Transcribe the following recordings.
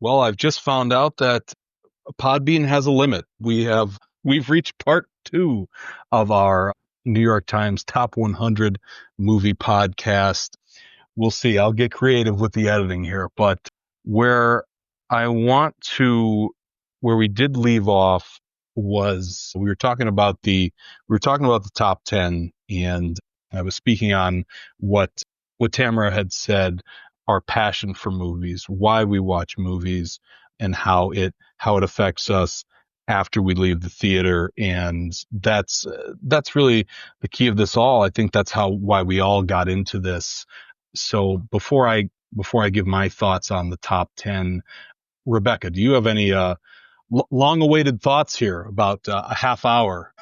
Well, I've just found out that Podbean has a limit. We've reached part 2 of our New York Times Top 100 movie podcast. We'll see. I'll get creative with the editing here, but where I want to, where we did leave off was we were talking about the top 10, and I was speaking on what Tamara had said, our passion for movies, why we watch movies, and how it affects us after we leave the theater. And that's really the key of this all. I think that's why we all got into this. So before I give my thoughts on the top 10, Rebecca, do you have any long-awaited thoughts here about a half hour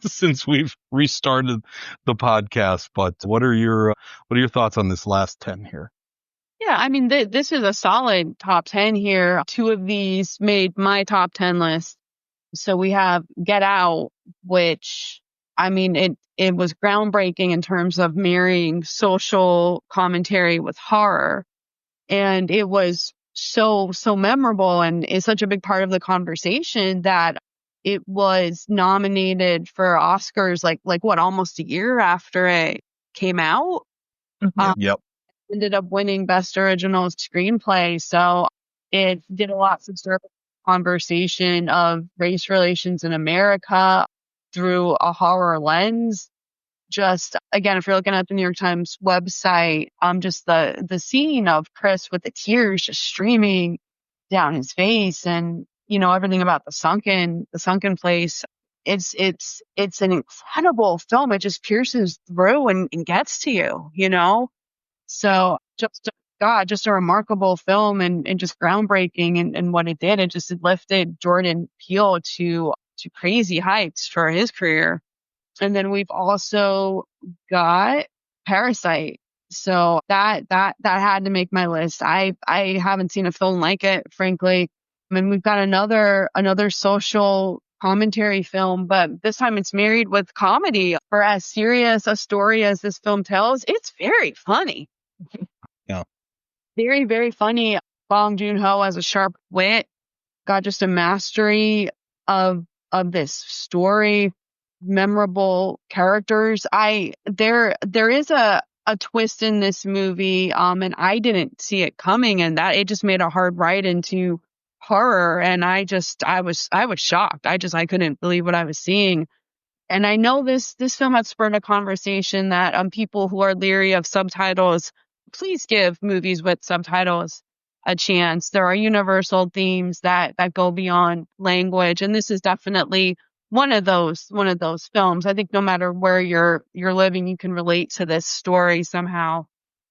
since we've restarted the podcast? But what are your thoughts on this last 10 here? Yeah, I mean, this is a solid top 10 here. 2 of these made my top 10 list. So we have Get Out, which, I mean, it was groundbreaking in terms of marrying social commentary with horror. And it was so memorable and is such a big part of the conversation that it was nominated for Oscars like what, almost a year after it came out. Yep. Ended up winning Best Original Screenplay. So it did a lot to serve the conversation of race relations in America through a horror lens. Just, again, if you're looking at the New York Times website, just the scene of Chris with the tears just streaming down his face, and, you know, everything about the sunken place. It's an incredible film. It just pierces through and gets to you, you know? So just a remarkable film and just groundbreaking and what it did. It lifted Jordan Peele to crazy heights for his career. And then we've also got Parasite. So that had to make my list. I haven't seen a film like it, frankly. I mean, we've got another social commentary film, but this time it's married with comedy. For as serious a story as this film tells, it's very funny. Yeah. Very, very funny. Bong Joon-ho has a sharp wit, got just a mastery of this story, memorable characters. There is a twist in this movie, and I didn't see it coming, and that it just made a hard right into horror, and I was shocked. I couldn't believe what I was seeing. And I know this film had spurred a conversation that people who are leery of subtitles, please give movies with subtitles a chance. There are universal themes that go beyond language, and this is definitely one of those films. I think no matter where you're living, you can relate to this story somehow.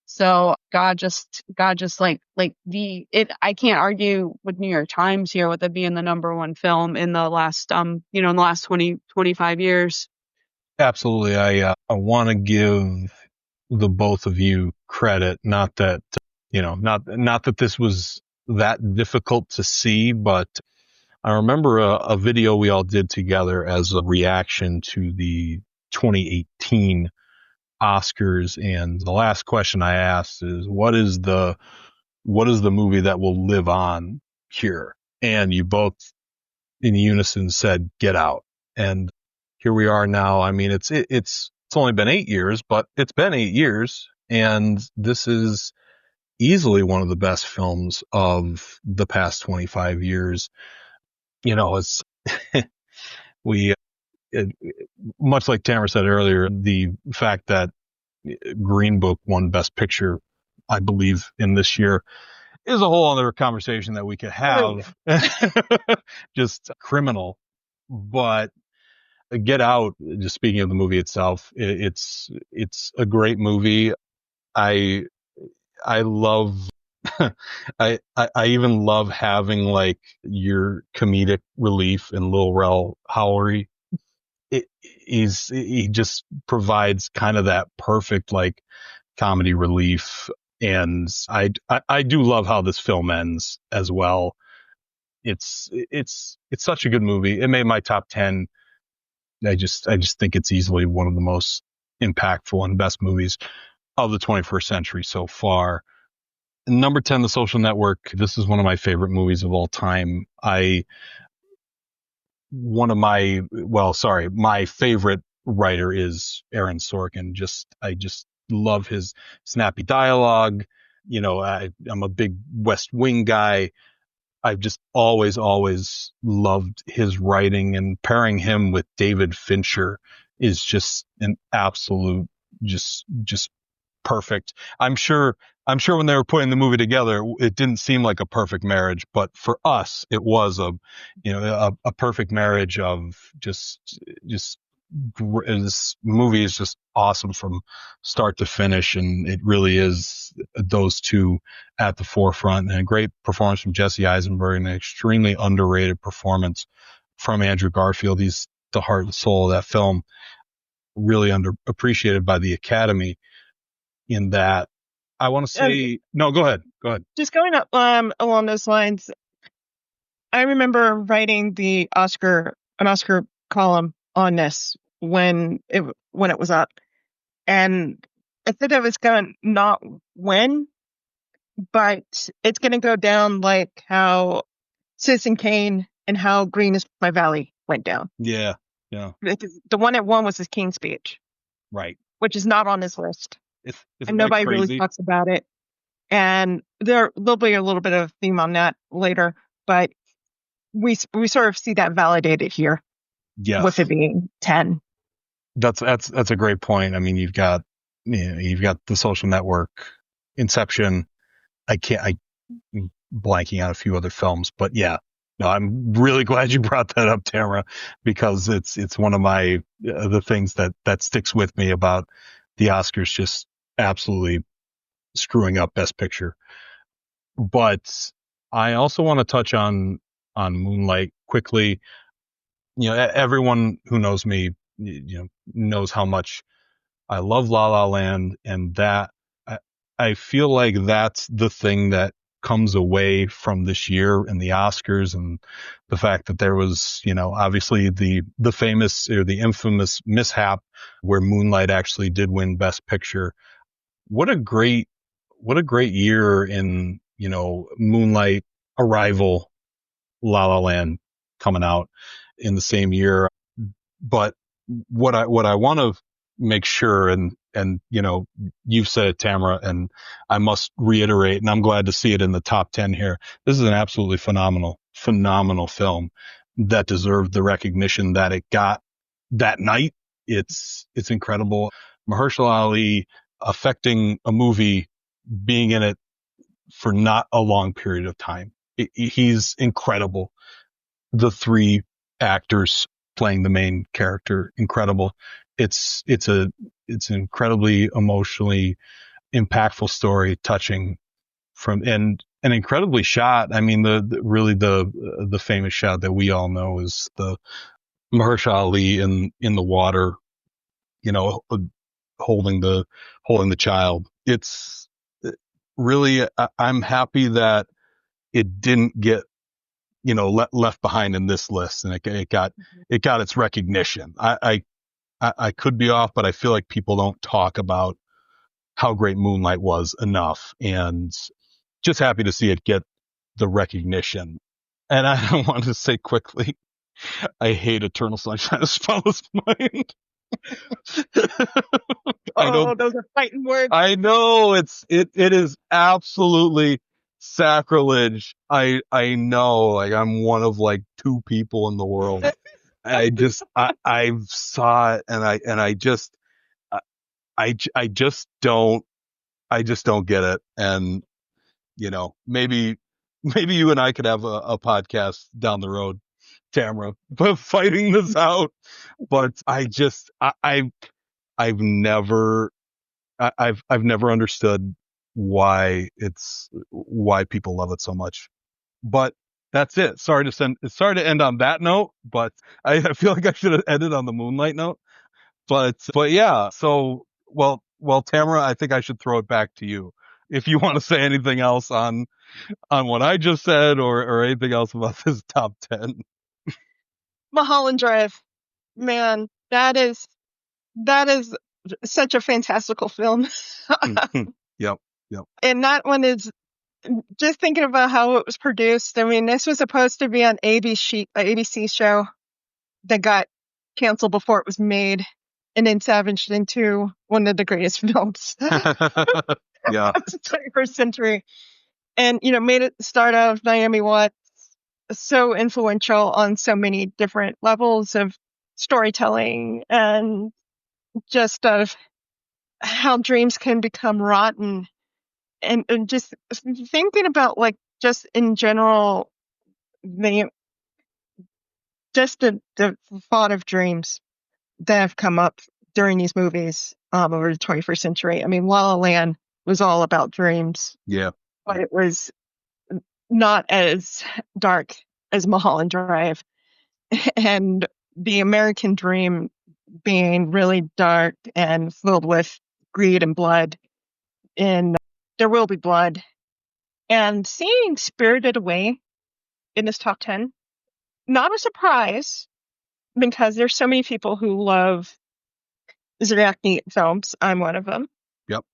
So God just I can't argue with New York Times here with it being the number one film in the last in the last 25 years. Absolutely. I want to give the both of you credit. Not that, not that this was that difficult to see, but I remember a video we all did together as a reaction to the 2018 Oscars. And the last question I asked is, what is the movie that will live on here? And you both in unison said, Get Out. And here we are now. I mean, it's only been 8 years, but it's been 8 years. And this is easily one of the best films of the past 25 years. You know, it's, much like Tamara said earlier, the fact that Green Book won Best Picture, I believe, in this year is a whole other conversation that we could have. Just criminal. But Get Out, just speaking of the movie itself, it's a great movie. I love, I even love having like your comedic relief in Lil Rel Howery. He just provides kind of that perfect like comedy relief. And I do love how this film ends as well. It's such a good movie. It made my top 10. I just think it's easily one of the most impactful and best movies of the 21st century so far. Number 10, The Social Network. This is one of my favorite movies of all time. My favorite writer is Aaron Sorkin. I just love his snappy dialogue. I'm a big West Wing guy. I've just always loved his writing, and pairing him with David Fincher is just an absolute, just perfect. I'm sure when they were putting the movie together, it didn't seem like a perfect marriage, but for us, it was a perfect marriage of just this movie is just awesome from start to finish, and it really is those two at the forefront, and a great performance from Jesse Eisenberg and an extremely underrated performance from Andrew Garfield. He's the heart and soul of that film, really underappreciated by the Academy in that. I want to say, no, go ahead. Just going up along those lines, I remember writing an Oscar column on this when it was up, and I said I was going not win, but it's going to go down like how Citizen Kane and how Green is My Valley went down. Yeah. Because the one that won was his King's Speech, right? Which is not on this list, and nobody really talks about it. And there'll be a little bit of theme on that later, but we sort of see that validated here. Yes. With it being 10. That's a great point. I mean, you've got The Social Network, Inception. I'm blanking on a few other films, but yeah. No, I'm really glad you brought that up, Tamara, because it's one of my the things that sticks with me about the Oscars, just absolutely screwing up Best Picture. But I also want to touch on Moonlight quickly. Everyone who knows me, knows how much I love La La Land, and that I feel like that's the thing that comes away from this year in the Oscars, and the fact that there was, obviously the famous or the infamous mishap where Moonlight actually did win Best Picture. What a great year in, Moonlight, Arrival, La La Land coming out in the same year. But what I want to make sure, and you've said it, Tamara, and I must reiterate, and I'm glad to see it in the top 10 here. This is an absolutely phenomenal film that deserved the recognition that it got that night. It's incredible. Mahershala Ali affecting a movie, being in it for not a long period of time. He's incredible. The three actors playing the main character, incredible. It's an incredibly emotionally impactful story, touching, and incredibly shot. I mean, the famous shot that we all know is the Mahershala Ali in the water, holding the child. It's really, I'm happy that it didn't get, left behind in this list, and it got its recognition. I could be off, but I feel like people don't talk about how great Moonlight was enough, and just happy to see it get the recognition. And I want to say quickly, I hate Eternal Sunshine of the Spotless Mind. I know those are fighting words. I know it is absolutely sacrilege. I know, like, I'm one of like two people in the world. I saw it, and I just don't get it. And maybe you and I could have a podcast down the road, Tamara, but fighting this out. But I've never understood why people love it so much. But that's it. Sorry to end on that note, but I feel like I should have ended on the Moonlight note. But yeah. So well, Tamara, I think I should throw it back to you if you want to say anything else on what I just said, or anything else about this top 10. Mulholland Drive, man, that is such a fantastical film. Yep. And that one is just thinking about how it was produced. I mean, this was supposed to be an ABC show that got canceled before it was made, and then savaged into one of the greatest films Yeah. of the 21st century. And, made it the start of Naomi Watts, so influential on so many different levels of storytelling and just of how dreams can become rotten. And just thinking about, like, just in general, the the thought of dreams that have come up during these movies over the 21st century. I mean, La La Land was all about dreams, Yeah. but it was not as dark as Mulholland Drive. And the American dream being really dark and filled with greed and blood. And There Will Be Blood. And seeing Spirited Away in this top 10, not a surprise, because there's so many people who love Zodiac films. I'm one of them. Yep.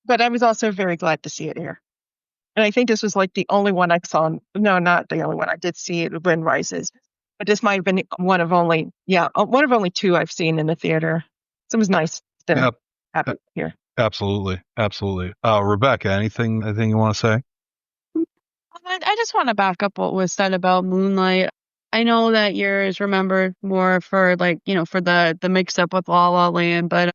But I was also very glad to see it here. And I think this was like the only one I saw. No, not the only one. I did see it, Wind Rises. But this might have been one of only two I've seen in the theater. So it was nice to Yep. have it here. Absolutely. Absolutely. Rebecca, anything you want to say? I just want to back up what was said about Moonlight. I know that yours remembered more for for the mix up with La La Land, but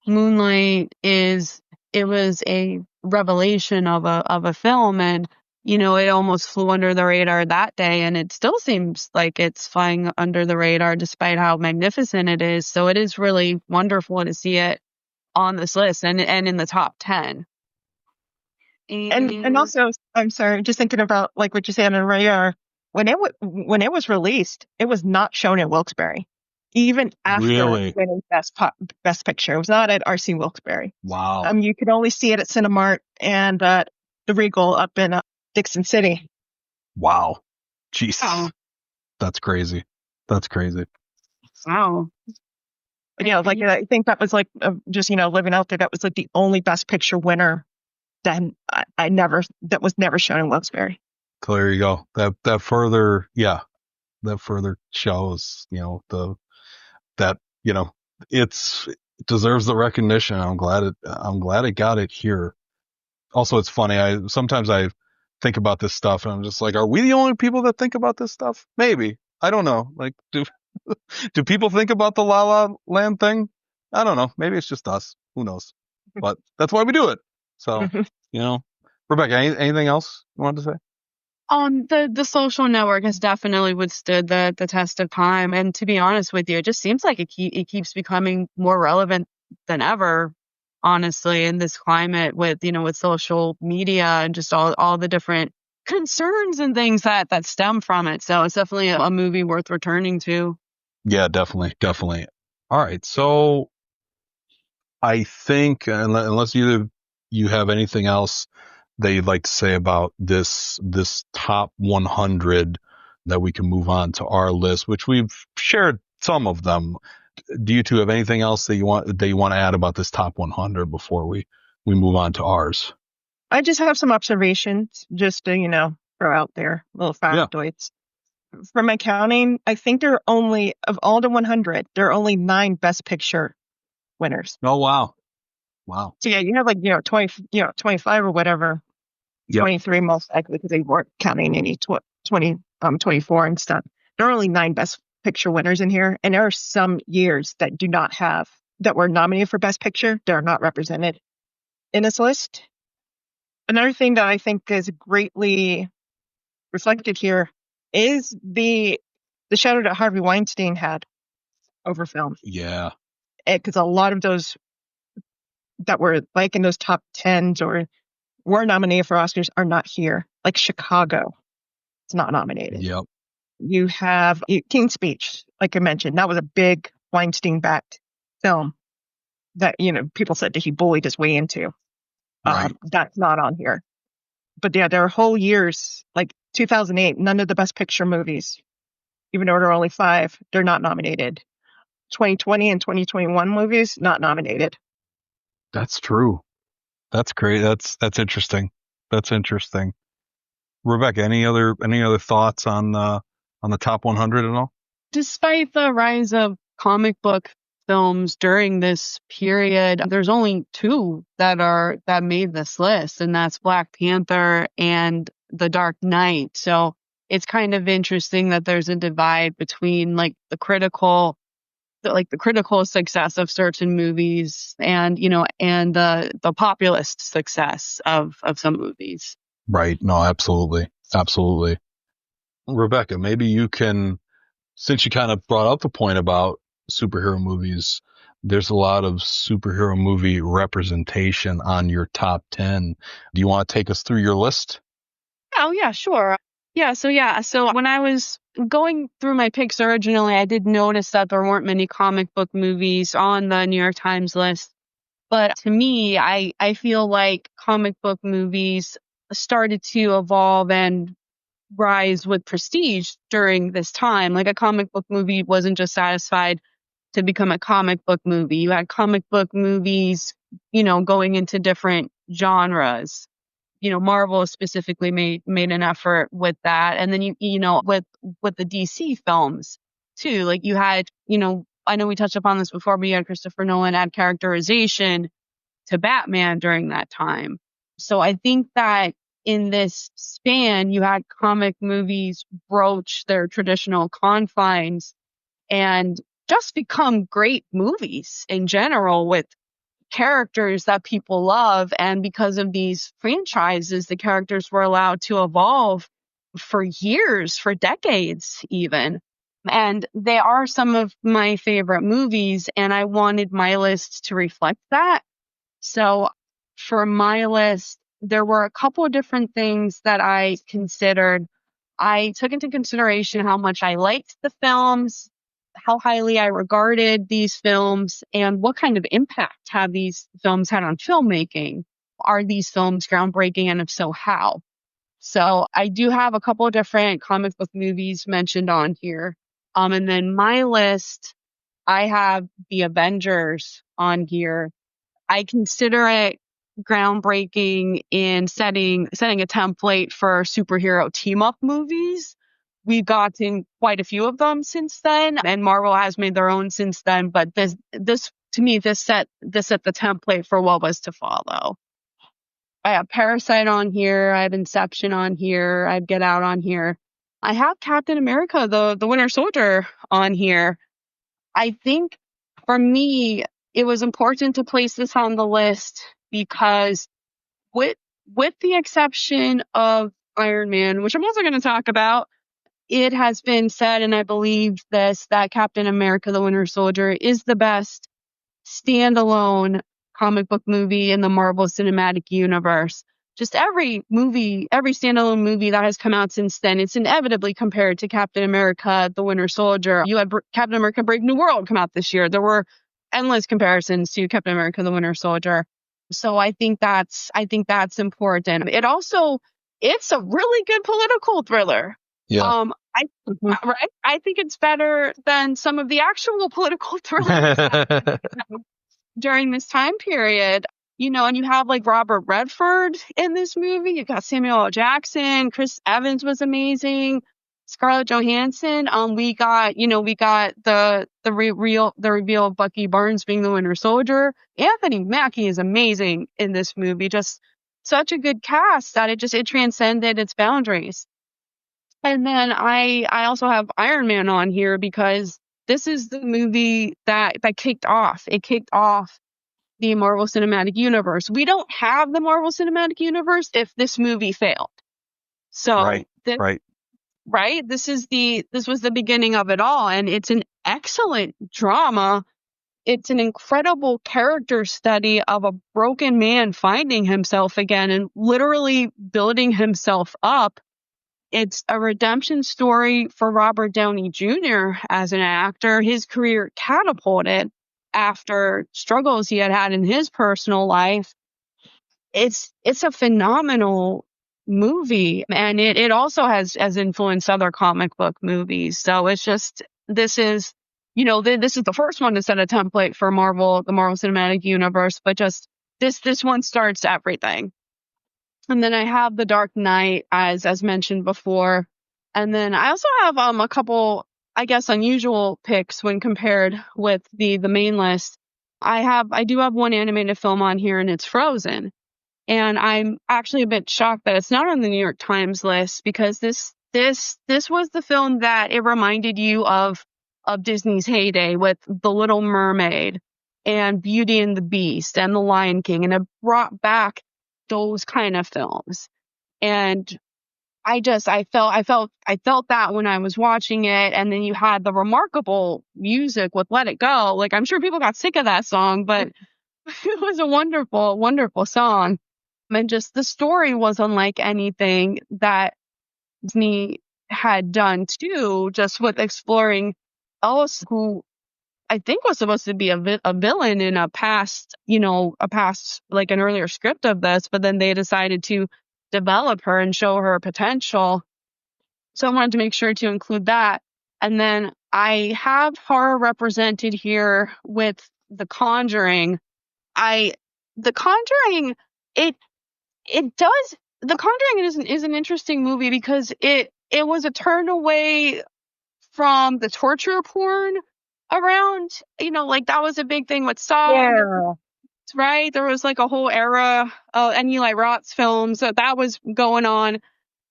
Moonlight it was a revelation of a film, and it almost flew under the radar that day, and it still seems like it's flying under the radar despite how magnificent it is. So it is really wonderful to see it on this list and in the top 10. And also, I'm sorry, just thinking about like what you said on radar, when it was released, it was not shown at Wilkes-Barre, even after Really? winning Best Picture. It was not at RC Wilkes-Barre. Wow. You could only see it at Cinemark and the Regal up in Dixon City. Wow. Jesus. Oh. That's crazy. That's crazy. Wow. But yeah, like I think that was like just living out there. That was like the only Best Picture winner that that was never shown in Wilkes-Barre. So there you go. That further shows it deserves the recognition. I'm glad it got it here. Also, it's funny. Sometimes I think about this stuff and I'm just like, are we the only people that think about this stuff? Maybe. I don't know. Like, do people think about the La La Land thing? I don't know. Maybe it's just us. Who knows? But that's why we do it. So, Rebecca, anything else you wanted to say? The Social Network has definitely withstood the test of time, and to be honest with you, it just seems like it keeps becoming more relevant than ever, honestly, in this climate with social media and just all the different concerns and things that stem from it. So it's definitely a movie worth returning to. Yeah, definitely. All right, so I think unless you have anything else that you'd like to say about this top 100, that we can move on to our list, which we've shared some of them. Do you two have anything else that you want to add about this top 100 before we move on to ours? I just have some observations just to throw out there, little factoids. Yeah. From my counting, I think there are only, of all the 100, there are only 9 Best Picture winners. Oh wow. So yeah, you have 20, 25 or whatever. Yep. 23 most likely, because they weren't counting any 24 and stuff. There are only 9 Best Picture winners in here, and there are some years that that were nominated for Best Picture. They're not represented in this list. Another thing that I think is greatly reflected here is the shadow that Harvey Weinstein had over film. Yeah. Because a lot of those that were like in those top 10s or were nominated for Oscars are not here. Like Chicago, it's not nominated. Yep. You have King's Speech, like I mentioned. That was a big Weinstein-backed film that, people said that he bullied his way into. Right. That's not on here. But yeah, there are whole years, like 2008, none of the Best Picture movies, even though there are only 5, they're not nominated. 2020 and 2021 movies, not nominated. That's true. That's great. That's interesting. That's interesting. Rebecca, any other thoughts on the top 100 at all? Despite the rise of comic book films during this period, there's only two that made this list, and that's Black Panther and The Dark Knight. So it's kind of interesting that there's a divide between like the critical success of certain movies and the populist success of some movies. Right. No, absolutely. Absolutely. Rebecca, maybe you can, since you kind of brought up the point about superhero movies, there's a lot of superhero movie representation on your top 10. Do you want to take us through your list? Oh, yeah, sure. So when I was going through my picks originally, I did notice that there weren't many comic book movies on the New York Times list. But to me, I feel like comic book movies started to evolve and rise with prestige during this time. Like a comic book movie wasn't just satisfied to become a comic book movie. You had comic book movies, going into different genres. Marvel specifically made an effort with that. And then with the DC films too. Like you had, I know we touched upon this before, but you had Christopher Nolan add characterization to Batman during that time. So I think that in this span, you had comic movies broach their traditional confines and just become great movies in general with characters that people love. And because of these franchises, the characters were allowed to evolve for years, for decades even. And they are some of my favorite movies, and I wanted my list to reflect that. So for my list, there were a couple of different things that I considered. I took into consideration how much I liked the films, how highly I regarded these films, and what kind of impact have these films had on filmmaking. Are these films groundbreaking, and if so, how? So I do have a couple of different comic book movies mentioned on here. And then my list, I have the Avengers on here. I consider it groundbreaking in setting a template for superhero team up movies. We've gotten quite a few of them since then, and Marvel has made their own since then. But this to me, this set the template for what was to follow. I have Parasite on here. I have Inception on here. I have Get Out on here. I have Captain America, the Winter Soldier on here. I think for me, it was important to place this on the list because with the exception of Iron Man, which I'm also going to talk about, it has been said, and I believe this, that Captain America, the Winter Soldier is the best standalone comic book movie in the Marvel Cinematic Universe. Just every standalone movie that has come out since then, it's inevitably compared to Captain America, the Winter Soldier. You had Captain America Brave New World come out this year. There were endless comparisons to Captain America, the Winter Soldier. So I think that's important. It's a really good political thriller. Yeah. I think it's better than some of the actual political thrillers during this time period. And you have like Robert Redford in this movie. You've got Samuel L. Jackson. Chris Evans was amazing. Scarlett Johansson. We got the reveal of Bucky Barnes being the Winter Soldier. Anthony Mackie is amazing in this movie. Just such a good cast that it transcended its boundaries. And then I also have Iron Man on here because this is the movie that kicked off. It kicked off the Marvel Cinematic Universe. We don't have the Marvel Cinematic Universe if this movie failed. So right. This was the beginning of it all, and it's an excellent drama. It's an incredible character study of a broken man finding himself again and literally building himself up. It's a redemption story for Robert Downey Jr. as an actor. His career catapulted after struggles he had in his personal life. It's a phenomenal movie, and it also has influenced other comic book movies. So it's just, this is the first one to set a template for Marvel, the Marvel Cinematic Universe, but just this one starts everything. And then I have The Dark Knight, as mentioned before. And then I also have a couple, I guess, unusual picks when compared with the main list. I do have one animated film on here, and it's Frozen. And I'm actually a bit shocked that it's not on the New York Times list, because this was the film that it reminded you of Disney's heyday with The Little Mermaid and Beauty and the Beast and The Lion King, and it brought back those kind of films. And I felt that when I was watching it. And then you had the remarkable music with Let It Go. Like, I'm sure people got sick of that song, but it was a wonderful, wonderful song. And just the story was unlike anything that Disney had done too, just with exploring Elsa, who I think was supposed to be a villain in a past, like an earlier script of this, but then they decided to develop her and show her potential. So I wanted to make sure to include that. And then I have horror represented here with The Conjuring. The Conjuring, it does. The Conjuring is an interesting movie because it was a turn away from the torture porn around, like that was a big thing with Saw. Yeah. Right? There was like a whole era, and Eli Roth's films that was going on.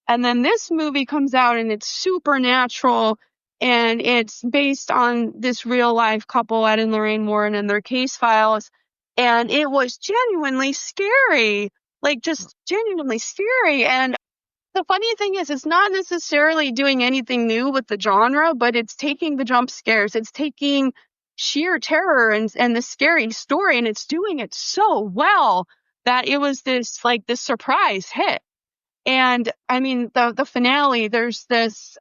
And then this movie comes out and it's supernatural, and it's based on this real life couple, Ed and Lorraine Warren, and their case files. And it was genuinely scary, like just genuinely scary. And the funny thing is, it's not necessarily doing anything new with the genre, but it's taking the jump scares. It's taking sheer terror and the scary story, and it's doing it so well that it was this surprise hit. And I mean, the finale, there's this,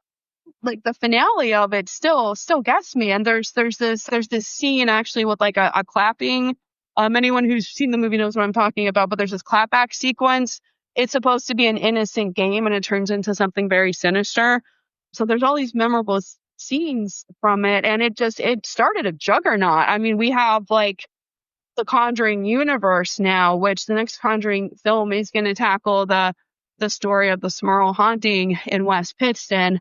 like, the finale of it still gets me. And there's this scene actually with like a clapping. Anyone who's seen the movie knows what I'm talking about, but there's this clapback sequence. It's supposed to be an innocent game, and it turns into something very sinister. So there's all these memorable scenes from it, and it started a juggernaut. I mean, we have like the Conjuring universe now, which the next Conjuring film is going to tackle the story of the Smurl haunting in West Pittston.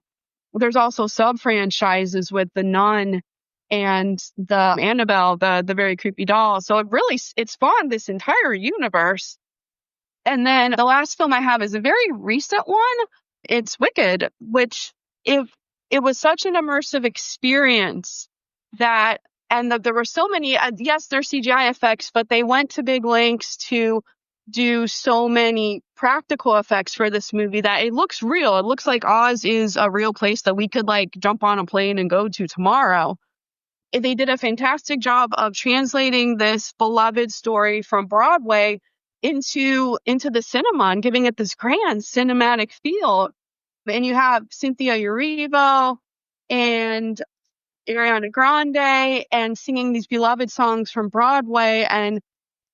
There's also sub-franchises with the Nun and the Annabelle, the very creepy doll. So it spawned this entire universe. And then the last film I have is a very recent one. It's Wicked, which if it was such an immersive experience there were so many, yes, there's CGI effects, but they went to big lengths to do so many practical effects for this movie that it looks real. It looks like Oz is a real place that we could like jump on a plane and go to tomorrow. They did a fantastic job of translating this beloved story from Broadway into the cinema and giving it this grand cinematic feel. And you have Cynthia Erivo and Ariana Grande and singing these beloved songs from Broadway and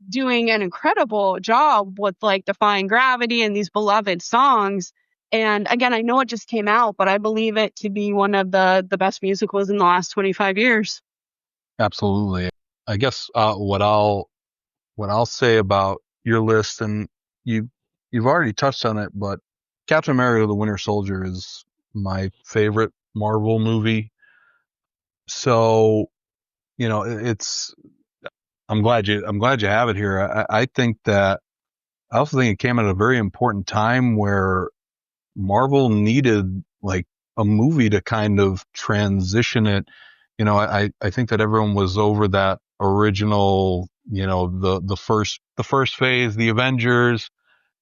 doing an incredible job with like Defying Gravity and these beloved songs. And again, I know it just came out, but I believe it to be one of the best musicals in the last 25 years. Absolutely. I guess what I'll say about your list, and you've already touched on it, but Captain America: The Winter Soldier is my favorite Marvel movie. So, I'm glad you have it here. I think that I also think it came at a very important time where Marvel needed like a movie to kind of transition it. I think that everyone was over that original, the first phase, the Avengers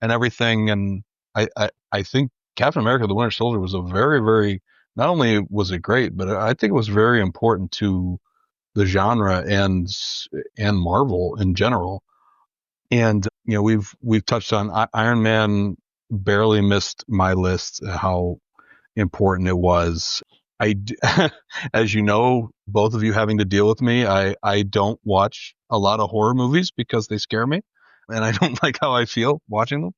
and everything. And I think Captain America: The Winter Soldier was a very, very, not only was it great, but I think it was very important to the genre and Marvel in general. And, we've touched on Iron Man barely missed my list, how important it was. As you know, both of you having to deal with me, I don't watch a lot of horror movies because they scare me and I don't like how I feel watching them.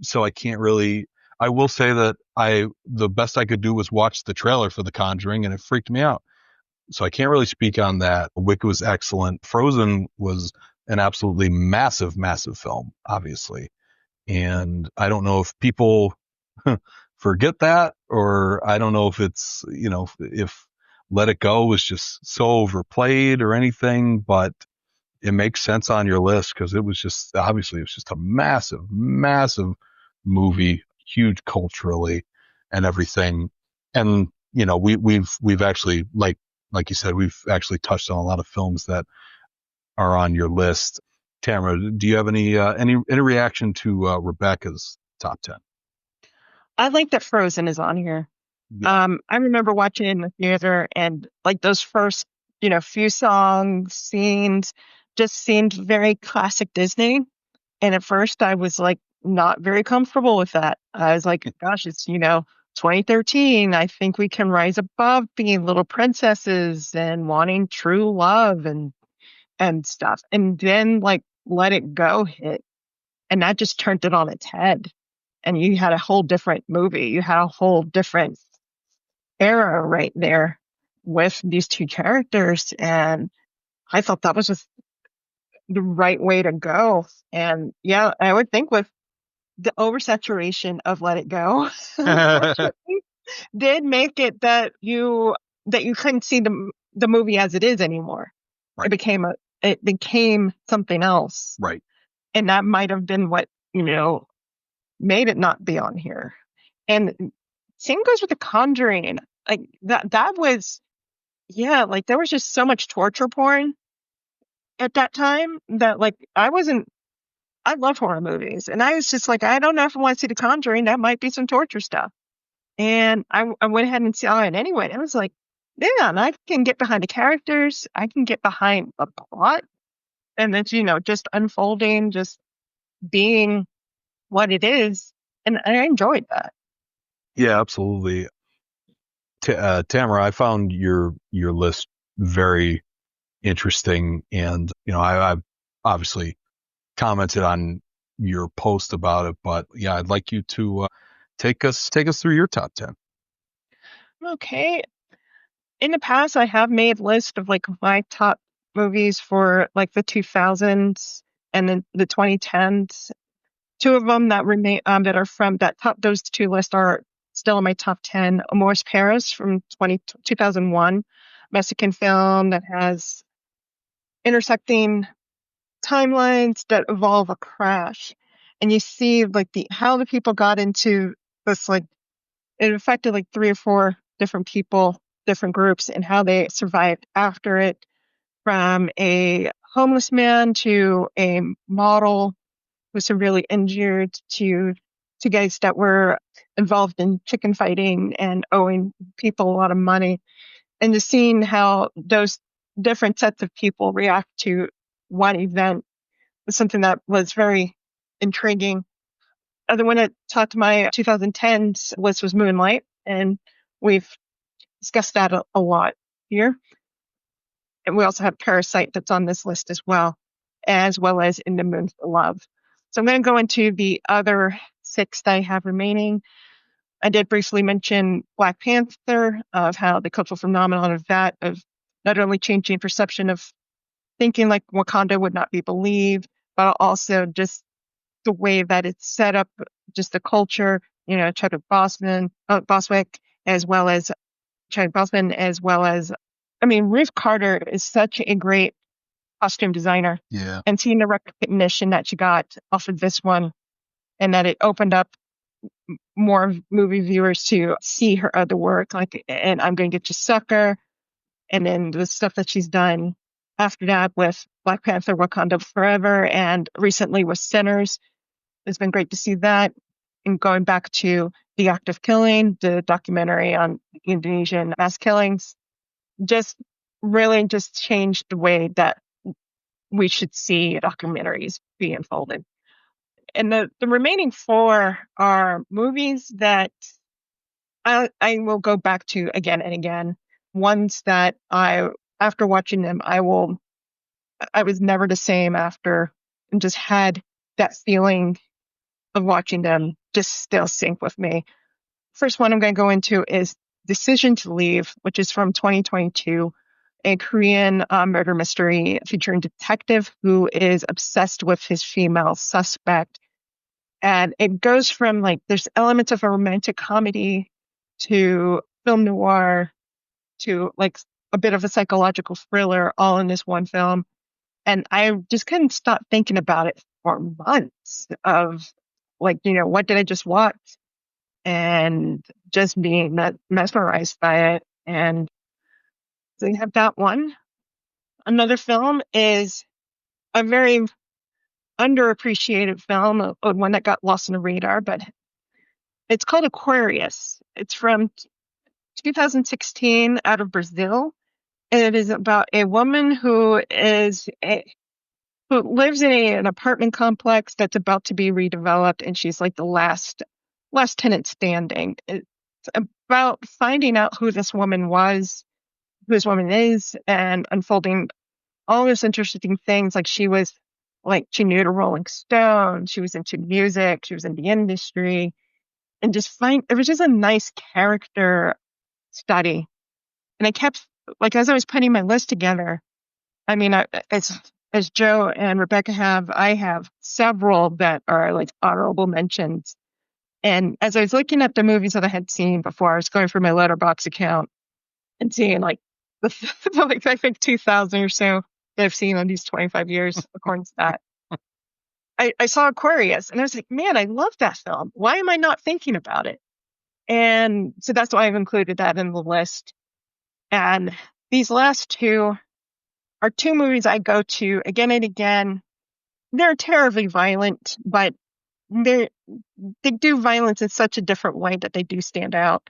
So I will say that the best I could do was watch the trailer for The Conjuring, and it freaked me out. So I can't really speak on that. Wicked was excellent. Frozen was an absolutely massive, massive film, obviously. And I don't know if people forget that, or I don't know if it's, if Let It Go was just so overplayed or anything, but it makes sense on your list because it was just, obviously, it was just a massive, massive movie, huge culturally and everything. And, we've actually, like you said, we've actually touched on a lot of films that are on your list. Tamara, do you have any reaction to Rebecca's top 10? I like that Frozen is on here. Yeah. I remember watching it in the theater, and like those first, few songs, scenes just seemed very classic Disney. And at first I was like not very comfortable with that. I was like, gosh, it's, 2013. I think we can rise above being little princesses and wanting true love and stuff. And then like Let It Go hit, and that just turned it on its head. And you had a whole different movie. You had a whole different era right there with these two characters. And I thought that was just the right way to go. And yeah, I would think with the oversaturation of Let It Go, unfortunately, did make it that you couldn't see the movie as it is anymore. Right. It became something else. Right. And that might have been what, made it not be on here. And same goes with The Conjuring. Like that was, yeah, like there was just so much torture porn at that time that like I love horror movies. And I was just like, I don't know if I want to see The Conjuring. That might be some torture stuff. And I went ahead and saw it anyway. I was like, yeah, and I can get behind the characters. I can get behind the plot. And it's, just unfolding, just being what it is. And I enjoyed that. Yeah, absolutely. Tamara, I found your list very interesting, and I've obviously commented on your post about it, but yeah, I'd like you to take us through your top 10. Okay. In the past, I have made lists of like my top movies for like the 2000s and then the 2010s. Two of them that remain that are from that top, those two lists are still in my top 10. Amores Paris from 2001, Mexican film that has intersecting timelines that involve a crash. And you see like how the people got into this, like it affected like three or four different people, different groups, and how they survived after it, from a homeless man to a model who was severely injured to guys that were involved in chicken fighting and owing people a lot of money. And just seeing how those different sets of people react to one event was something that was very intriguing. The one that talked to my 2010s was Moonlight, and we've discussed that a lot here. And we also have Parasite that's on this list as well as In the Moon for Love. So I'm going to go into the other six that I have remaining. I did briefly mention Black Panther, of how the cultural phenomenon of that, of not only changing perception of thinking like Wakanda would not be believed, but also just the way that it's set up, just the culture, Chadwick Boswick, as well as Chadwick Boseman, as well as, Ruth Carter is such a great costume designer. Yeah. And seeing the recognition that she got off of this one, and that it opened up more movie viewers to see her other work, like, and I'm Going to Get You Sucker, and then the stuff that she's done after that with Black Panther, Wakanda Forever, and recently with Sinners. It's been great to see that. And going back to The Act of Killing, the documentary on Indonesian mass killings, just really just changed the way that we should see documentaries be unfolded. And the remaining four are movies that I will go back to again and again. Ones that after watching them, I was never the same after, and just had that feeling of watching them just still sync with me. First one I'm going to go into is Decision to Leave, which is from 2022, a Korean murder mystery featuring a detective who is obsessed with his female suspect. And it goes from like, there's elements of a romantic comedy to film noir to like a bit of a psychological thriller all in this one film. And I just couldn't stop thinking about it for months of like, what did I just watch? And just being mesmerized by it. And so you have that one. Another film is a very underappreciated film, one that got lost in the radar, but it's called Aquarius. It's from 2016 out of Brazil. It is about a woman who lives in an apartment complex that's about to be redeveloped, and she's like the last tenant standing. It's about finding out who this woman was, who this woman is, and unfolding all those interesting things. Like she knew the Rolling Stones, she was into music, she was in the industry, and it was just a nice character study. And I kept, like, as I was putting my list together, I mean, as Joe and Rebecca I have several that are like honorable mentions. And as I was looking at the movies that I had seen before, I was going through my Letterboxd account and seeing like like I think 2,000 or so that I've seen in these 25 years, according to that. I saw Aquarius and I was like, man, I love that film. Why am I not thinking about it? And so that's why I've included that in the list. And these last two are two movies I go to again and again. They're terribly violent, but they do violence in such a different way that they do stand out.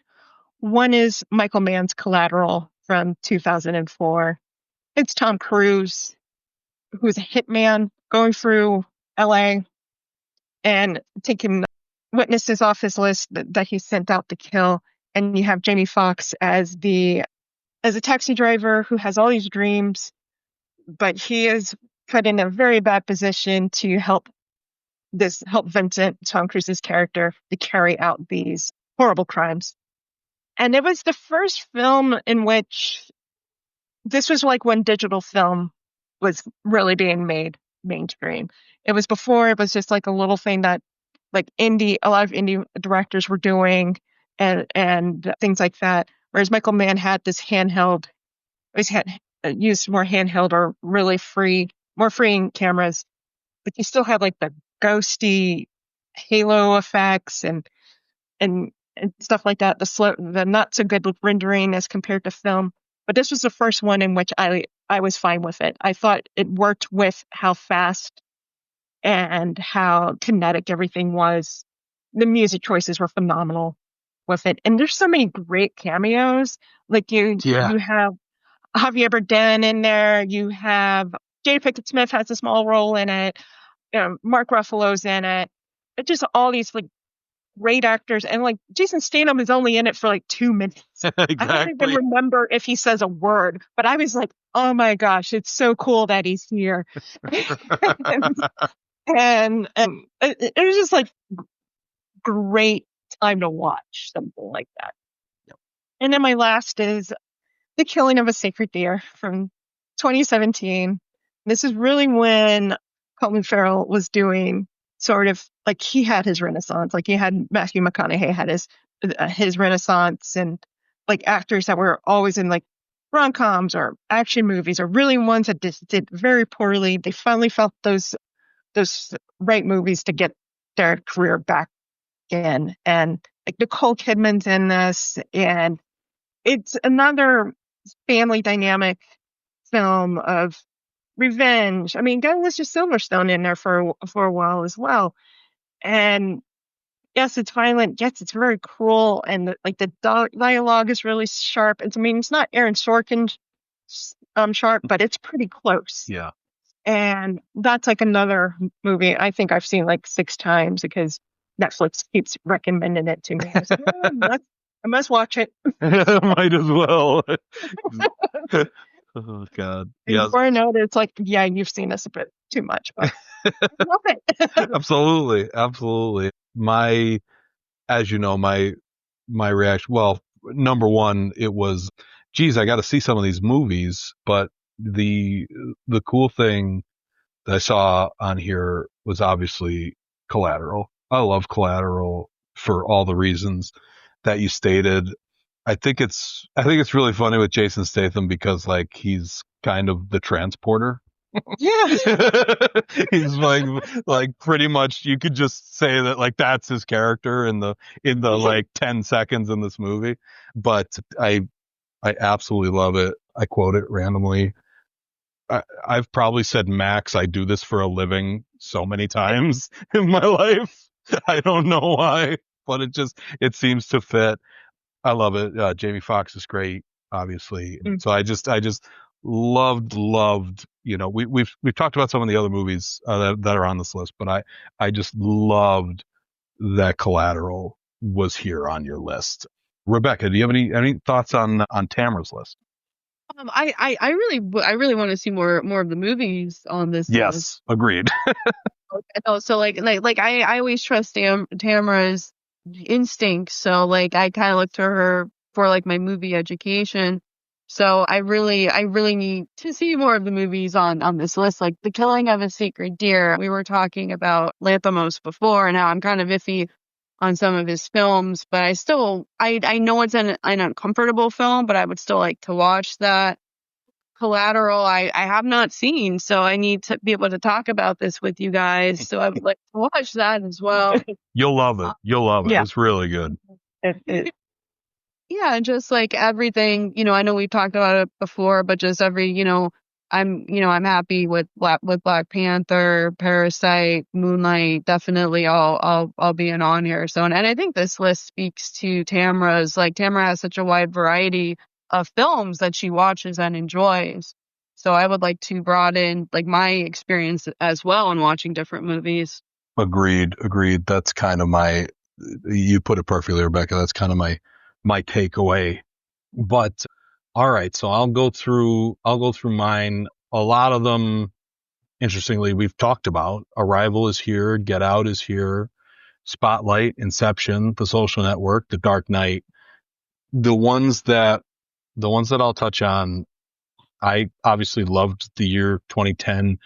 One is Michael Mann's Collateral from 2004. It's Tom Cruise, who's a hitman going through LA and taking witnesses off his list that he sent out to kill. And you have Jamie Foxx as a taxi driver who has all these dreams, but he is put in a very bad position to help Vincent, Tom Cruise's character, to carry out these horrible crimes. And it was the first film in which this was like when digital film was really being made mainstream. It was before, it was just like a little thing that like a lot of indie directors were doing and things like that. Whereas Michael Mann had this used more handheld or really more freeing cameras, but you still had like the ghosty halo effects and stuff like that. The not so good rendering as compared to film. But this was the first one in which I was fine with it. I thought it worked with how fast and how kinetic everything was. The music choices were phenomenal with it. And there's so many great cameos. Like you have Javier Bardem in there. You have Jada Pinkett Smith has a small role in it. Mark Ruffalo's in it. It's just all these like great actors, and like Jason Statham is only in it for like 2 minutes. Exactly. I don't even remember if he says a word, but I was like, oh my gosh, it's so cool that he's here. and it was just like great time to watch something like that. Yep. And then my last is The Killing of a Sacred Deer from 2017. This is really when Colin Farrell was doing sort of like he had his renaissance. Like you had Matthew McConaughey had his renaissance, and like actors that were always in like rom-coms or action movies or really ones that did very poorly. They finally felt those right movies to get their career back in. And like Nicole Kidman's in this, and it's another family dynamic film of revenge. I mean, got Alicia Silverstone in there for a while as well. And yes, it's violent. Yes, it's very cruel. And the dialogue is really sharp. I mean, it's not Aaron Sorkin sharp, but it's pretty close. Yeah. And that's like another movie I think I've seen like 6 times because Netflix keeps recommending it to me. I was like, I must watch it. Might as well. Oh God. Yeah. Before I know that it's like, yeah, you've seen this a bit too much, but I love it. Absolutely. As you know, my reaction, well, number one, it was, geez, I got to see some of these movies, but the cool thing that I saw on here was obviously Collateral. I love Collateral for all the reasons that you stated. I think it's really funny with Jason Statham because like he's kind of the transporter. Yeah. He's like pretty much you could just say that like that's his character in the like 10 seconds in this movie. But I absolutely love it. I quote it randomly. I've probably said max I do this for a living so many times in my life. I don't know why, but it seems to fit. I love it. Jamie Foxx is great, obviously. Mm. So I just loved. We've talked about some of the other movies that are on this list, but I just loved that Collateral was here on your list. Rebecca, do you have any thoughts on Tamara's list? I really want to see more of the movies on this list. Yes, agreed. Oh, so I always trust Tamara's instincts. So like I kind of look to her for like my movie education. So I really need to see more of the movies on this list. Like The Killing of a Sacred Deer. We were talking about Lanthimos before, and now I'm kind of iffy on some of his films, but I know it's an uncomfortable film, but I would still like to watch that. Collateral I have not seen, so I need to be able to talk about this with you guys. So I would like to watch that as well. You'll love it. You'll love it. Yeah. It's really good. Yeah, and just like everything, I know we've talked about it before, but just I'm happy with Black Panther, Parasite, Moonlight. Definitely, I'll be on here. So, and I think this list speaks to Tamara's. Like Tamara has such a wide variety of films that she watches and enjoys. So I would like to broaden like my experience as well in watching different movies. Agreed. That's kind of you put it perfectly, Rebecca. That's kind of my takeaway. But all right, so I'll go through mine. A lot of them, interestingly, we've talked about. Arrival is here, Get Out is here, Spotlight, Inception, The Social Network, The Dark Knight. The ones that I'll touch on, I obviously loved the year 2010.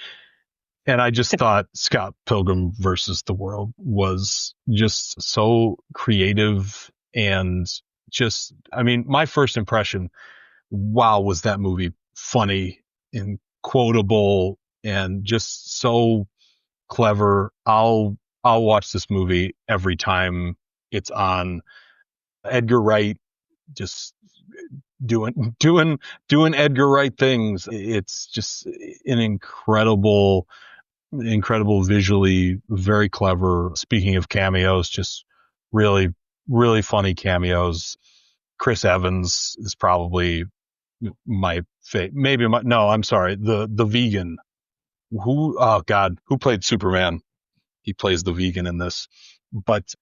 And I just thought Scott Pilgrim versus the World was just so creative and just, I mean, my first impression, wow, was that movie funny and quotable and just so clever. I'll watch this movie every time it's on. Edgar Wright just doing Edgar Wright things. It's just an incredible visually, very clever. Speaking of cameos, just really, really funny cameos. Chris Evans is probably my favorite. Maybe no, I'm sorry. The vegan oh God, who played Superman? He plays the vegan in this, but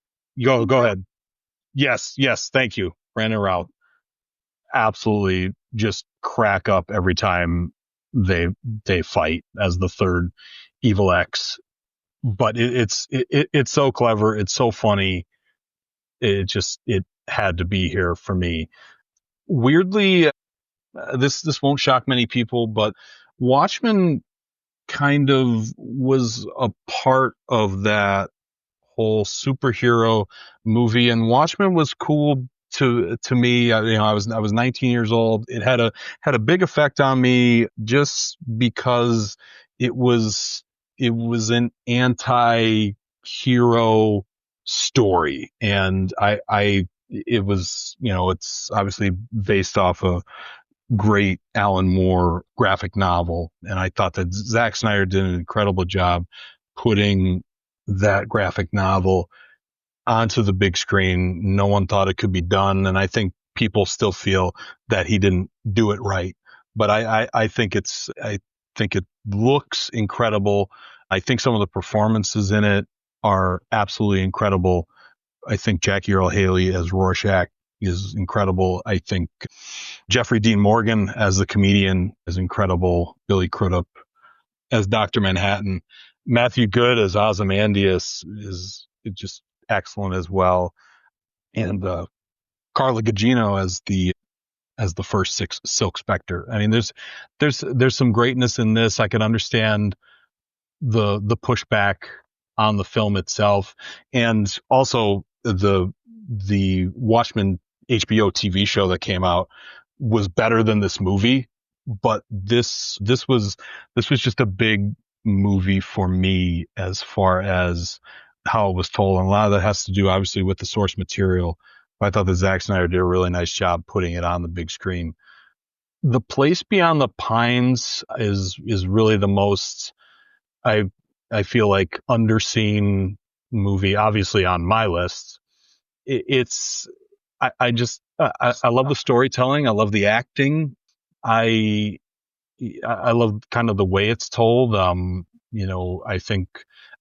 go ahead. Yes. Thank you. Brandon Routh. Absolutely just crack up every time they fight as the third Evil X. But it's so clever. It's so funny. It had to be here for me. Weirdly, this won't shock many people, but Watchmen kind of was a part of that whole superhero movie, and Watchmen was cool to me. I was 19 years old. It had a big effect on me just because it was an anti-hero story, and it was, it's obviously based off a great Alan Moore graphic novel, and I thought that Zack Snyder did an incredible job putting that graphic novel onto the big screen. No one thought it could be done, and I think people still feel that he didn't do it right. But I think I think it looks incredible. I think some of the performances in it are absolutely incredible. I think Jackie Earle Haley as Rorschach is incredible. I think Jeffrey Dean Morgan as the comedian is incredible. Billy Crudup as Dr. Manhattan. Matthew Good as Ozymandias is just excellent as well. And Carla Gugino as the first Silk Spectre. I mean, there's some greatness in this. I can understand the pushback on the film itself. And also the Watchmen HBO TV show that came out was better than this movie. But this was just a big movie for me as far as how it was told. And a lot of that has to do obviously with the source material. I thought that Zack Snyder did a really nice job putting it on the big screen. The Place Beyond the Pines is really the most, I feel like, underseen movie, obviously on my list. I love the storytelling. I love the acting. I love kind of the way it's told. I think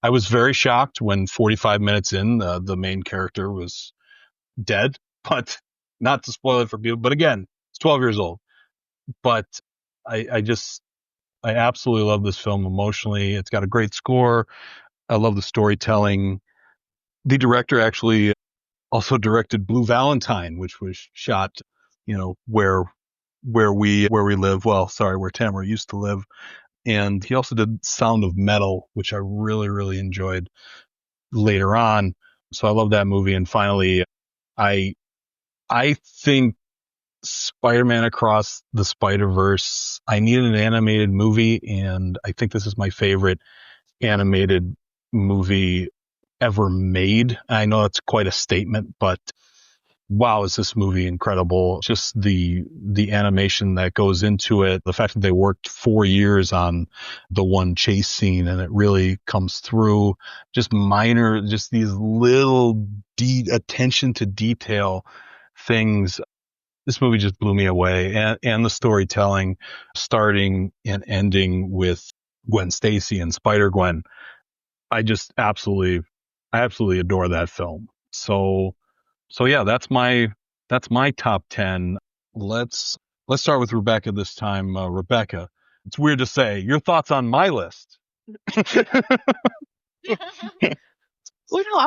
I was very shocked when 45 minutes in, the main character was dead, but not to spoil it for people. But again, it's 12 years old. But I absolutely love this film emotionally. It's got a great score. I love the storytelling. The director actually also directed Blue Valentine, which was shot, where we live. Well, sorry, where Tamara used to live. And he also did Sound of Metal, which I really, really enjoyed later on. So I love that movie. And finally, I think Spider-Man Across the Spider-Verse, I needed an animated movie, and I think this is my favorite animated movie ever made. I know it's quite a statement, but wow, is this movie incredible. Just the animation that goes into it, the fact that they worked 4 years on the one chase scene, and it really comes through. Just these little attention to detail things. This movie just blew me away, and the storytelling, starting and ending with Gwen Stacy and Spider-Gwen. I absolutely adore that film. So yeah, that's my top 10. Let's start with Rebecca this time. Rebecca, it's weird to say your thoughts on my list. Well, no,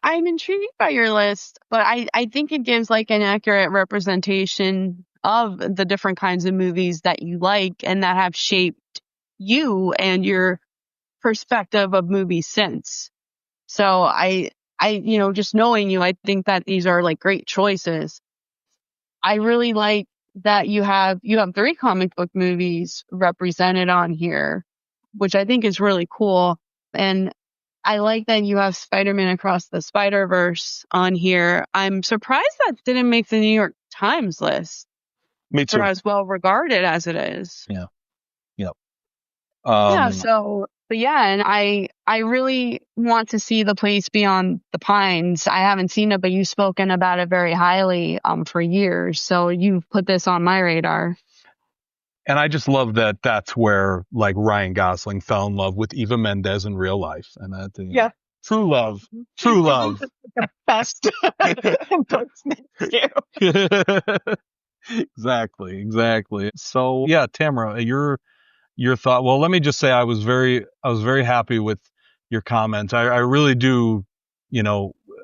I'm intrigued by your list, but I think it gives like an accurate representation of the different kinds of movies that you like and that have shaped you and your perspective of movies since. So I just knowing you, I think that these are like great choices. I really like that you have 3 comic book movies represented on here, which I think is really cool. And I like that you have Spider-Man Across the Spider-Verse on here. I'm surprised that didn't make the New York Times list. Me too. For as well regarded as it is. Yeah. Yep. And I really want to see The Place Beyond the Pines. I haven't seen it, but you've spoken about it very highly for years. So you've put this on my radar. And I just love that that's where like Ryan Gosling fell in love with Eva Mendes in real life. And that, Yeah. True love. The best Exactly. So yeah, Tamara, your thought. Well, let me just say I was very happy with your comments. I really do,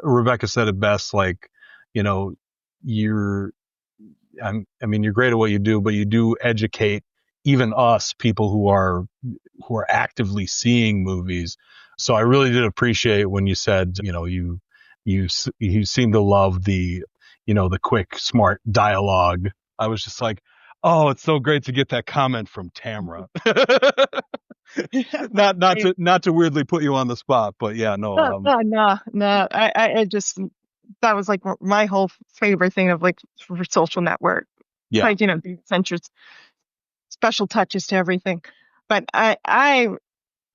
Rebecca said it best, like, you're you're great at what you do, but you do educate even us, people who are actively seeing movies. So I really did appreciate when you said, you seem to love the quick, smart dialogue. I was just like, oh, it's so great to get that comment from Tamara. not to weirdly put you on the spot, but yeah, no. No. I just, that was like my whole favorite thing of like for Social Network. Yeah. Like, the Accenture's special touches to everything. But I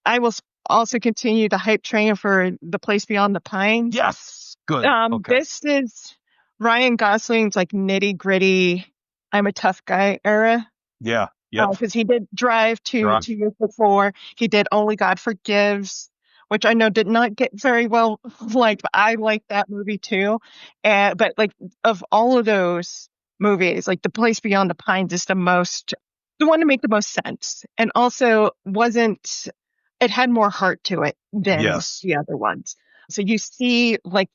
will also continue the hype train for The Place Beyond the Pines. Yes. Good. Okay. This is Ryan Gosling's like nitty gritty, I'm a tough guy era. Yeah. Yeah. Because he did Drive 2 years before. He did Only God Forgives, which I know did not get very well liked, but I liked that movie too. But like of all of those movies, like The Place Beyond the Pines is the one to make the most sense, and also it had more heart to it than the other ones. So you see like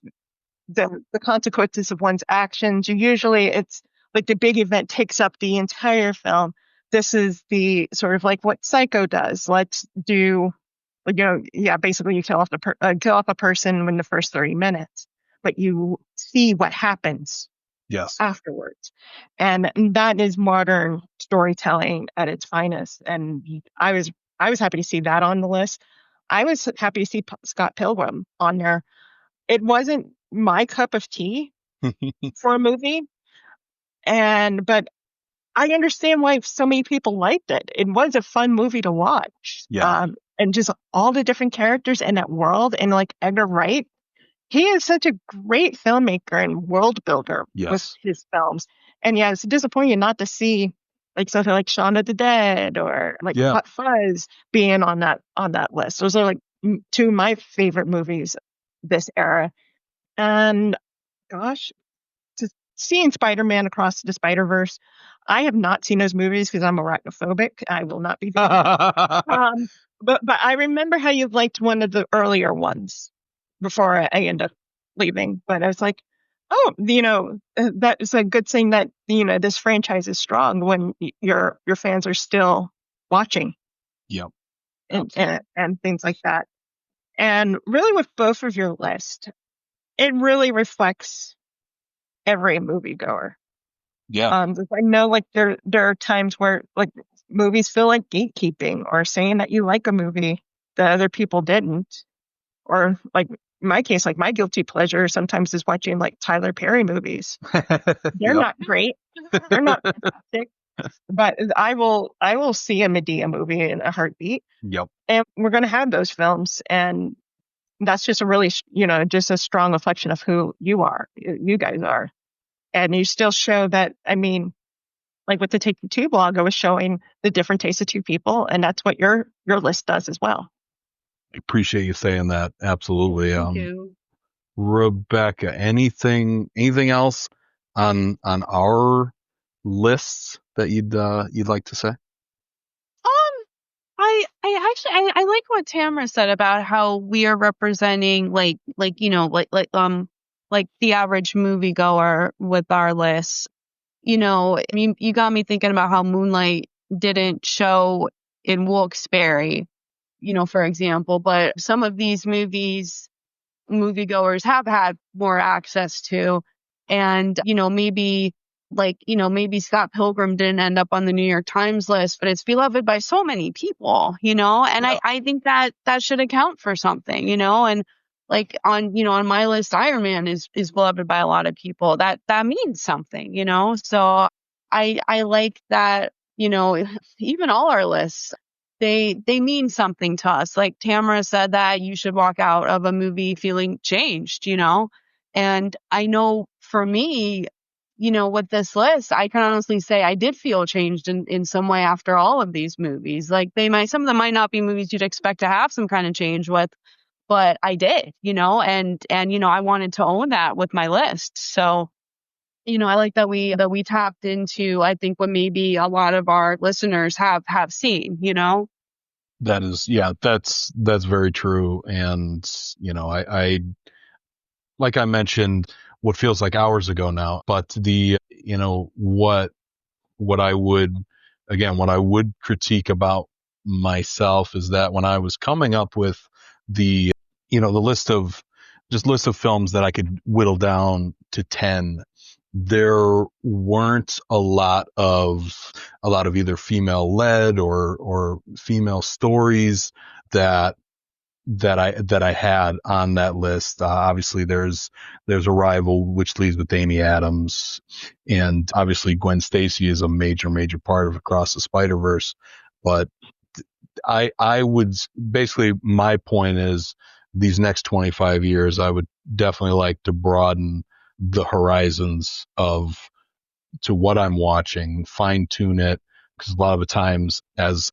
the consequences of one's actions. Usually it's like the big event takes up the entire film. This is the sort of like what Psycho does. Let's do basically you kill off a person in the first 30 minutes, but you see what happens Yes. afterwards. And that is modern storytelling at its finest. And I was happy to see that on the list. I was happy to see Scott Pilgrim on there. It wasn't my cup of tea for a movie, but I understand why so many people liked it. It was a fun movie to watch. Yeah. And just all the different characters in that world, and like Edgar Wright, he is such a great filmmaker and world builder with Yes. his films. And yeah, it's disappointing not to see like something like Shaun of the Dead or like Yeah. Hot Fuzz being on that list. Those are like two of my favorite movies this era. And gosh, to seeing Spider-Man Across the Spider-Verse, I have not seen those movies because I'm arachnophobic. I will not be doing that. But I remember how you liked one of the earlier ones before I end up leaving. But I was like, oh, that is a good thing that this franchise is strong when your fans are still watching. Yep. And things like that. And really, with both of your list, it really reflects every moviegoer. Yeah. I know, like there are times where like movies feel like gatekeeping or saying that you like a movie that other people didn't, or like in my case, like my guilty pleasure sometimes is watching like Tyler Perry movies. They're Yep. not great, they're not fantastic, but I will see a Medea movie in a heartbeat. Yep. And we're gonna have those films, and that's just a really just a strong reflection of who you guys are. And you still show that, I mean, like with the Take the Two blog, I was showing the different tastes of two people, and that's what your list does as well. I appreciate you saying that. Absolutely. Thank you. Rebecca, anything else on our lists that you'd like to say? I actually I like what Tamara said about how we are representing like the average moviegoer with our list. You got me thinking about how Moonlight didn't show in Wilkes-Barre, for example, but some of these movies moviegoers have had more access to. And, maybe Scott Pilgrim didn't end up on the New York Times list, but it's beloved by so many people, and Yeah. I think that should account for something, and like on my list, Iron Man is beloved by a lot of people. That means something, so I like that, even all our lists, they mean something to us. Like Tamara said that you should walk out of a movie feeling changed, and I know for me, with this list, I can honestly say I did feel changed in some way after all of these movies. Like some of them might not be movies you'd expect to have some kind of change with, but I did, and I wanted to own that with my list. So, I like that we tapped into, I think, what maybe a lot of our listeners have seen, That is, yeah, that's very true. And, I like I mentioned what feels like hours ago now, but what I would, again, what I would critique about myself is that when I was coming up with the, the list of films that I could whittle down to 10, there weren't a lot of either female led or female stories that I had on that list. Obviously there's Arrival, which leads with Amy Adams, and obviously Gwen Stacy is a major part of Across the Spider-Verse. But I would basically, my point is, these next 25 years, I would definitely like to broaden the horizons to what I'm watching, fine tune it, because a lot of the times, as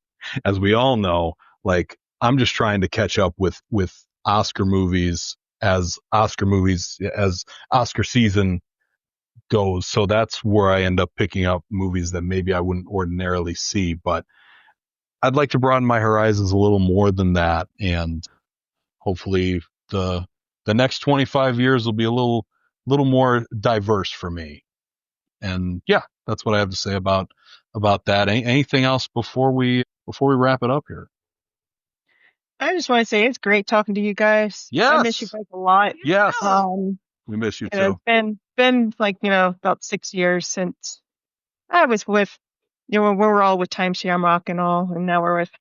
we all know, like, I'm just trying to catch up with Oscar movies as Oscar season goes. So that's where I end up picking up movies that maybe I wouldn't ordinarily see, but I'd like to broaden my horizons a little more than that. And hopefully the next 25 years will be a little more diverse for me. And yeah, that's what I have to say about that. Anything else before we wrap it up here? I just want to say it's great talking to you guys. Yes. I miss you guys a lot. Yes. We miss you too. It's been like, about 6 years since I was with, we were all with Times-Tribune and all, and now we're with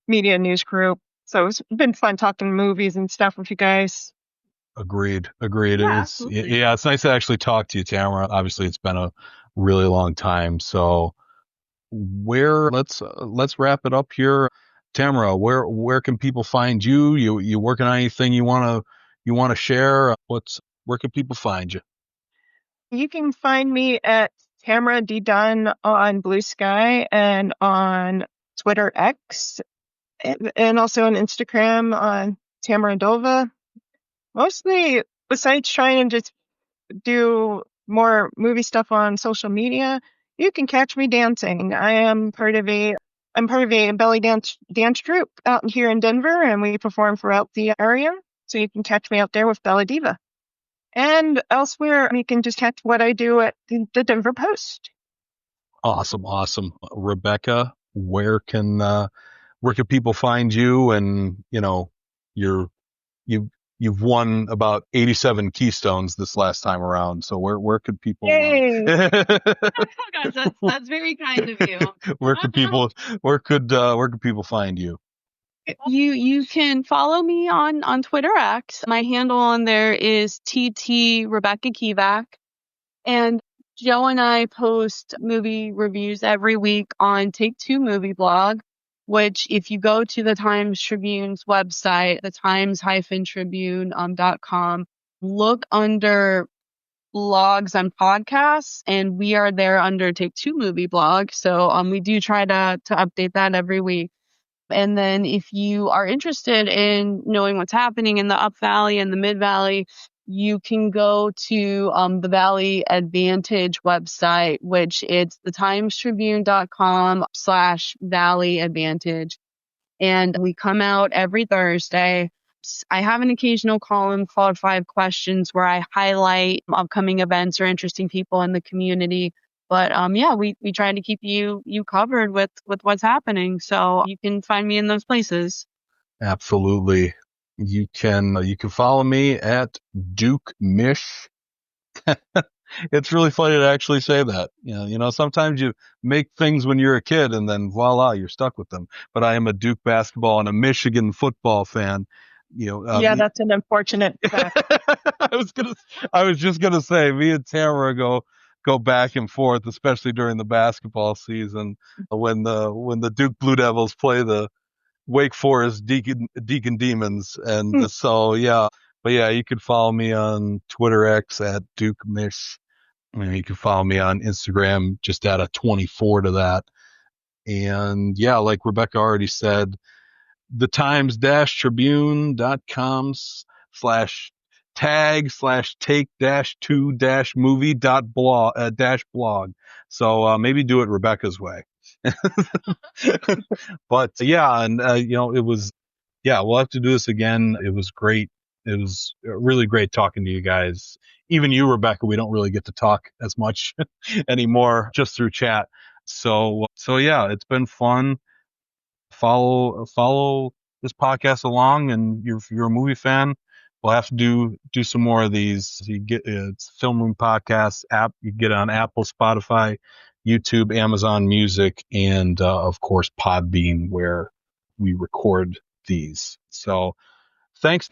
Media News Group. So it's been fun talking movies and stuff with you guys. Agreed. Yeah, It's nice to actually talk to you, Tamara. Obviously, it's been a really long time. So let's wrap it up here. Tamara, where can people find you? You working on anything you want to share? Where can people find you? You can find me at Tamara D. Dunn on Blue Sky and on Twitter X, and also on Instagram on Tamara Dova. Mostly, besides trying to just do more movie stuff on social media, you can catch me dancing. I'm part of a belly dance troupe out here in Denver, and we perform throughout the area. So you can catch me out there with Bella Diva. And elsewhere, you can just catch what I do at the Denver Post. Awesome. Rebecca, where can people find you? And you've won about 87 Keystones this last time around. So where could people? Yay! Oh gosh, that's very kind of you. Where could people find you? You can follow me on Twitter X. My handle on there is TT Rebecca Kivak. And Joe and I post movie reviews every week on Take Two Movie Blog, which if you go to the Times-Tribune's website, the times-tribune.com, look under blogs and podcasts, and we are there under Take Two Movie Blog. So we do try to update that every week. And then if you are interested in knowing what's happening in the Up Valley and the Mid Valley, you can go to the Valley Advantage website, which it's the timestribune.com/Valley Advantage. And we come out every Thursday. I have an occasional column called 5 Questions where I highlight upcoming events or interesting people in the community. But we try to keep you covered with what's happening. So you can find me in those places. Absolutely. You can follow me at Duke Mish. It's really funny to actually say that. Sometimes you make things when you're a kid and then voila, you're stuck with them. But I am a Duke basketball and a Michigan football fan. That's an unfortunate fact. I was just gonna say, me and Tamara go back and forth, especially during the basketball season when the Duke Blue Devils play the Wake Forest Deacon Demons. And so, yeah. But yeah, you can follow me on Twitter X at Duke Mish. And you can follow me on Instagram, just add a 24 to that. And yeah, like Rebecca already said, the times-tribune.com/tag/take-2-movie.blog. So maybe do it Rebecca's way. But yeah, and we'll have to do this again. It was great. It was really great talking to you guys. Even you, Rebecca, we don't really get to talk as much anymore, just through chat. So yeah, it's been fun. Follow this podcast along, and if you're a movie fan, we'll have to do some more of these. You get it's Film Room Podcast app. You get it on Apple, Spotify, YouTube, Amazon Music, and of course Podbean, where we record these. So thanks.